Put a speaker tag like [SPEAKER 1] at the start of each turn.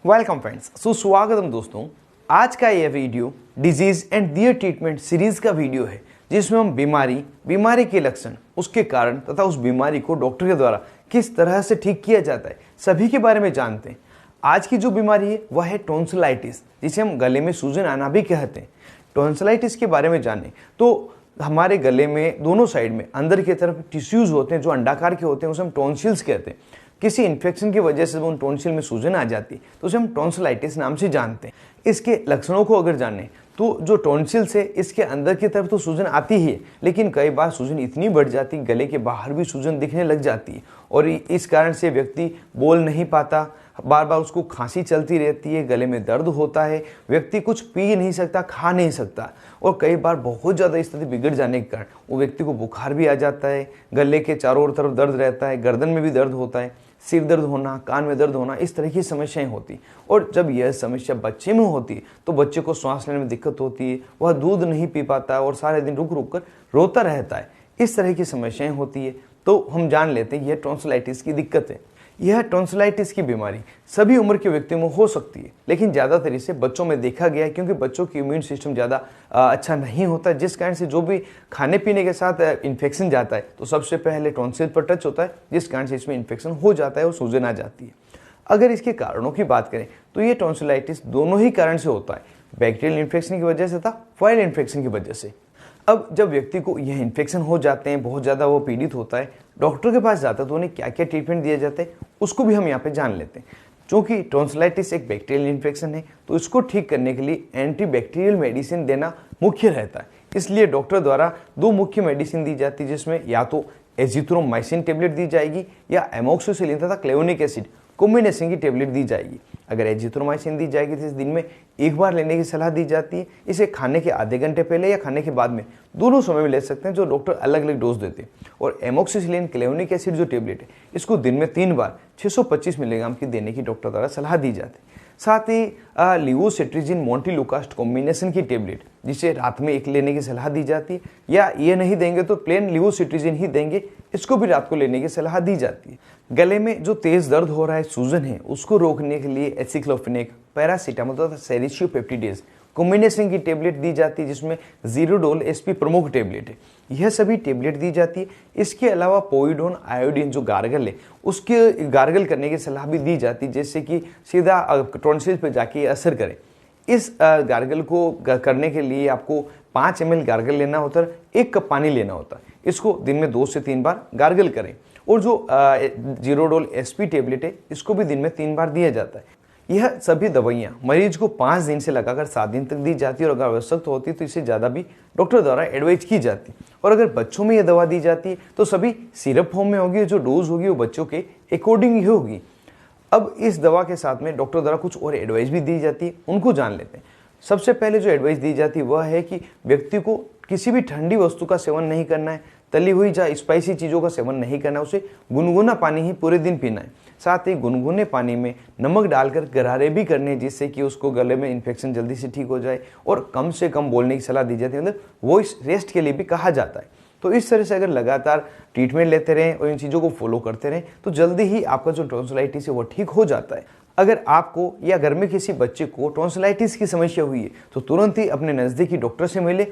[SPEAKER 1] Welcome friends, सुस्वागतम दोस्तों। आज का यह video disease and their treatment series का वीडियो है, जिसमें हम बीमारी के लक्षण, उसके कारण तथा उस बीमारी को डॉक्टर के द्वारा किस तरह से ठीक किया जाता है, सभी के बारे में जानते हैं। आज की जो बीमारी है वह है टॉन्सिलाइटिस, जिसे हम गले में सूजन आना भी कहते हैं। टॉन्सिलाइटिस के बारे में जाने तो हमारे गले में दोनों साइड में अंदर की तरफ टिश्यूज होते हैं जो अंडाकार के होते हैं, उसे हम टॉन्सिल्स कहते हैं। किसी इन्फेक्शन की वजह से उन टॉन्सिल में सूजन आ जाती है तो उसे हम टॉन्सिलाइटिस नाम से जानते हैं। इसके लक्षणों को अगर जाने तो जो टॉन्सिल्स है इसके अंदर की तरफ तो सूजन आती ही है, लेकिन कई बार सूजन इतनी बढ़ जाती है गले के बाहर भी सूजन दिखने लग जाती है और इस कारण से व्यक्ति बोल नहीं पाता, बार बार उसको खांसी चलती रहती है, गले में दर्द होता है, व्यक्ति कुछ पी नहीं सकता, खा नहीं सकता और कई बार बहुत ज़्यादा स्थिति बिगड़ जाने के कारण वो व्यक्ति को बुखार भी आ जाता है, गले के चारों ओर तरफ दर्द रहता है, गर्दन में भी दर्द होता है, सिर दर्द होना, कान में दर्द होना, इस तरह की समस्याएं होती। और जब यह समस्या बच्चे में होती है तो बच्चे को सांस लेने में दिक्कत होती है, वह दूध नहीं पी पाता और सारे दिन रुक रुक कर रोता रहता है। इस तरह की समस्याएं होती है तो हम जान लेते हैं यह टॉन्सिलाइटिस की दिक्कत है। यह टॉन्सिलाइटिस की बीमारी सभी उम्र के व्यक्तियों में हो सकती है, लेकिन ज़्यादातर इसे बच्चों में देखा गया है क्योंकि बच्चों की इम्यून सिस्टम ज़्यादा अच्छा नहीं होता, जिस कारण से जो भी खाने पीने के साथ इन्फेक्शन जाता है तो सबसे पहले टॉन्सिल पर टच होता है, जिस कारण से इसमें इन्फेक्शन हो जाता है और सूजन आ जाती है। अगर इसके कारणों की बात करें तो ये टॉन्सिलाइटिस दोनों ही कारण से होता है, बैक्टीरियल इन्फेक्शन की वजह से तथा वायरल इन्फेक्शन की वजह से। अब जब व्यक्ति को यह इन्फेक्शन हो जाते हैं, बहुत ज़्यादा वो पीड़ित होता है, डॉक्टर के पास जाता है तो उन्हें क्या क्या ट्रीटमेंट दिया जाता है उसको भी हम यहाँ पे जान लेते हैं। क्योंकि टॉन्सिलाइटिस एक बैक्टीरियल इन्फेक्शन है तो इसको ठीक करने के लिए एंटी बैक्टीरियल मेडिसिन देना मुख्य रहता है। इसलिए डॉक्टर द्वारा दो मुख्य मेडिसिन दी जाती है, जिसमें या तो एजिथ्रोमाइसिन टेबलेट दी जाएगी या एमोक्सिसिलिन तथा क्लेवोनिक एसिड कॉम्बिनेशन की टेबलेट दी जाएगी। अगर एजिथ्रोमाइसिन दी जाएगी तो इस दिन में एक बार लेने की सलाह दी जाती है। इसे खाने के आधे घंटे पहले या खाने के बाद में दोनों समय में ले सकते हैं, जो डॉक्टर अलग अलग डोज देते हैं। और एमोक्सिसिलिन क्लेवोनिक एसिड जो टेबलेट है इसको दिन में 3 बार 625 मिलीग्राम की देने की डॉक्टर द्वारा सलाह दी जाती है। साथ ही लिवोसिट्रिजिन मोंटेलुकास्ट कॉम्बिनेशन की टेबलेट, जिसे रात में एक लेने की सलाह दी जाती है, या ये नहीं देंगे तो प्लेन लिवोसिट्रिजिन ही देंगे, इसको भी रात को लेने की सलाह दी जाती है। गले में जो तेज दर्द हो रहा है, सूजन है, उसको रोकने के लिए एसिक्लोफेनेक, पैरासीटामोल तथा सेरिशियोपेप्टिडेज कॉम्बिनेशन की टेबलेट दी जाती है, जिसमें जीरोडोल एसपी प्रमुख टेबलेट है। यह सभी टेबलेट दी जाती है। इसके अलावा पोविडोन आयोडीन जो गार्गल है उसके गार्गल करने की सलाह भी दी जाती है, जिससे कि सीधा टॉन्सिल पर जाके असर करे। इस गार्गल को करने के लिए आपको 5 ml गार्गल लेना होता है, 1 कप पानी लेना होता है। इसको दिन में 2 से 3 बार गार्गल करें। और जो जीरोडोल एसपी टेबलेट है इसको भी दिन में 3 बार दिया जाता है। यह सभी दवाइयाँ मरीज को 5 दिन से लगाकर 7 दिन तक दी जाती है और अगर आवश्यक होती है तो इससे ज़्यादा भी डॉक्टर द्वारा एडवाइज की जाती है। और अगर बच्चों में यह दवा दी जाती है तो सभी सिरप फॉर्म में होगी, जो डोज होगी वो बच्चों के अकॉर्डिंग ही होगी। अब इस दवा के साथ में डॉक्टर द्वारा कुछ और एडवाइस भी दी जाती है, उनको जान लेते हैं। सबसे पहले जो एडवाइस दी जाती है वह है कि व्यक्ति को किसी भी ठंडी वस्तु का सेवन नहीं करना है, तली हुई या स्पाइसी चीज़ों का सेवन नहीं करना है, उसे गुनगुना पानी ही पूरे दिन पीना है। साथ ही गुनगुने पानी में नमक डालकर गरारे भी करने हैं, जिससे कि उसको गले में इन्फेक्शन जल्दी से ठीक हो जाए। और कम से कम बोलने की सलाह दी जाती है, मतलब वॉइस रेस्ट के लिए भी कहा जाता है। तो इस तरह से अगर लगातार ट्रीटमेंट लेते रहें और इन चीज़ों को फॉलो करते रहें तो जल्दी ही आपका जो टॉन्सिलाइटिस है वो ठीक हो जाता है। अगर आपको या घर में किसी बच्चे को टॉन्सिलाइटिस की समस्या हुई है तो तुरंत ही अपने नज़दीकी डॉक्टर से मिले।